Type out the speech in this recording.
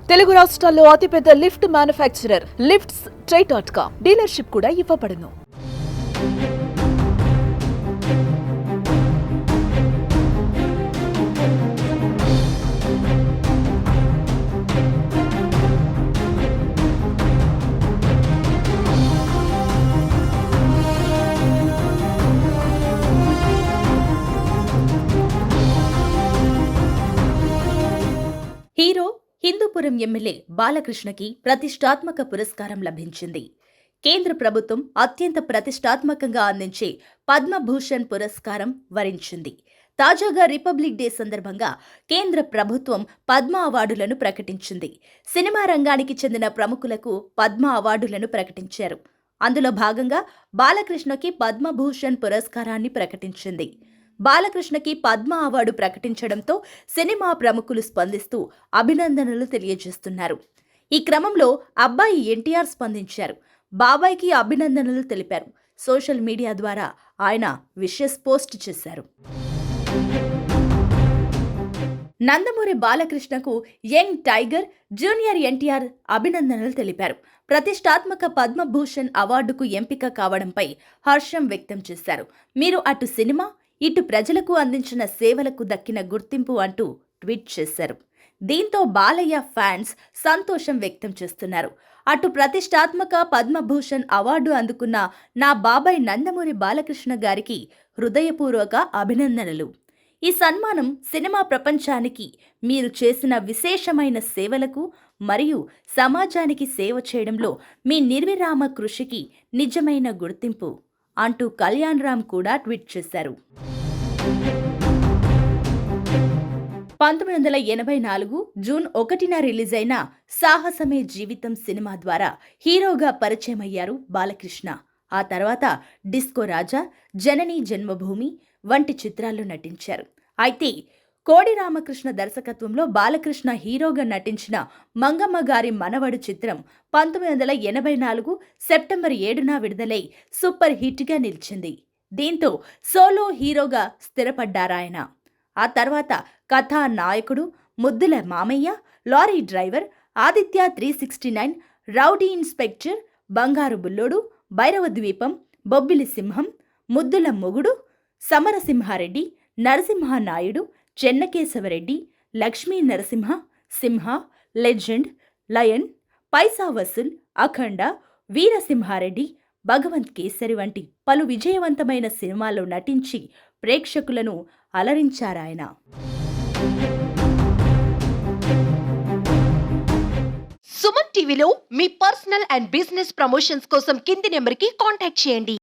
తెలుగు రాష్ట్రాల్లో అతిపెద్ద lift manufacturer lifts ట్రై.com dealership కూడా ఇవ్వబడును. హీరో హిందూపురం ఎమ్మెల్యే బాలకృష్ణకి ప్రతిష్టాత్మక పురస్కారం లభించింది. కేంద్ర ప్రభుత్వం అత్యంత ప్రతిష్టాత్మకంగా అందించే పద్మభూషణ్ పురస్కారం వరించింది. తాజాగా రిపబ్లిక్ డే సందర్భంగా కేంద్ర ప్రభుత్వం పద్మ అవార్డులను ప్రకటించింది. సినిమా రంగానికి చెందిన ప్రముఖులకు పద్మ అవార్డులను ప్రకటించారు. అందులో భాగంగా బాలకృష్ణకి పద్మభూషణ్ పురస్కారాన్ని ప్రకటించింది. బాలకృష్ణకి పద్మ అవార్డు ప్రకటించడంతో సినిమా ప్రముఖులు స్పందిస్తూ అభినందనలు తెలియజేస్తున్నారు. ఈ క్రమంలో అబ్బాయి ఎన్టీఆర్ స్పందించారు. బాబాయ్కి అభినందనలు తెలిపారు. సోషల్ మీడియా ద్వారా ఆయన విషెస్ పోస్ట్ చేశారు. నందమూరి బాలకృష్ణకు యంగ్ టైగర్, జూనియర్ ఎన్టీఆర్ అభినందనలు తెలిపారు. ప్రతిష్టాత్మక పద్మభూషణ్ అవార్డుకు ఎంపిక కావడంపై హర్షం వ్యక్తం చేశారు. మీరు అటు సినిమా, ఇటు ప్రజలకు అందించిన సేవలకు దక్కిన గుర్తింపు అంటూ ట్వీట్ చేశారు. దీంతో బాలయ్య ఫ్యాన్స్ సంతోషం వ్యక్తం చేస్తున్నారు. అటు ప్రతిష్టాత్మక పద్మభూషణ్ అవార్డు అందుకున్న నా బాబాయ్ నందమూరి బాలకృష్ణ గారికి హృదయపూర్వక అభినందనలు. ఈ సన్మానం సినిమా ప్రపంచానికి మీరు చేసిన విశేషమైన సేవలకు మరియు సమాజానికి సేవ చేయడంలో మీ నిర్విరామ కృషికి నిజమైన గుర్తింపు అంటూ కళ్యాణ్ రామ్ కూడా ట్వీట్ చేశారు. 1984 జూన్ 1న రిలీజ్ అయిన సాహసమే జీవితం సినిమా ద్వారా హీరోగా పరిచయమయ్యారు బాలకృష్ణ. ఆ తర్వాత డిస్కో రాజా, జననీ జన్మభూమి వంటి చిత్రాల్లో నటించారు. అయితే కోడి రామకృష్ణ దర్శకత్వంలో బాలకృష్ణ హీరోగా నటించిన మంగమ్మ గారి మనవడు చిత్రం 1984 సెప్టెంబర్ 7న విడుదలై సూపర్ హిట్గా నిలిచింది. దీంతో సోలో హీరోగా స్థిరపడ్డారాయన. ఆ తర్వాత కథానాయకుడు, ముద్దుల మామయ్య, lorry driver, Aditya 369, rowdy inspector, బంగారు బుల్లోడు, భైరవ ద్వీపం, బొబ్బిలి సింహం, ముద్దుల మొగుడు, సమరసింహారెడ్డి, నరసింహనాయుడు, చెన్నకేశవరెడ్డి, లక్ష్మీ నరసింహ, సింహ, లెజెండ్, లయన్, పైసా వసూల్, అఖండ, వీరసింహారెడ్డి, భగవంత్ కేసరి వంటి పలు విజయవంతమైన సినిమాల్లో నటించి ప్రేక్షకులను అలరించారాయన. సుమన్ టీవీలో మీ పర్సనల్ అండ్ బిజినెస్ ప్రమోషన్స్ కోసం కింది నెంబర్కి కాంటాక్ట్ చేయండి.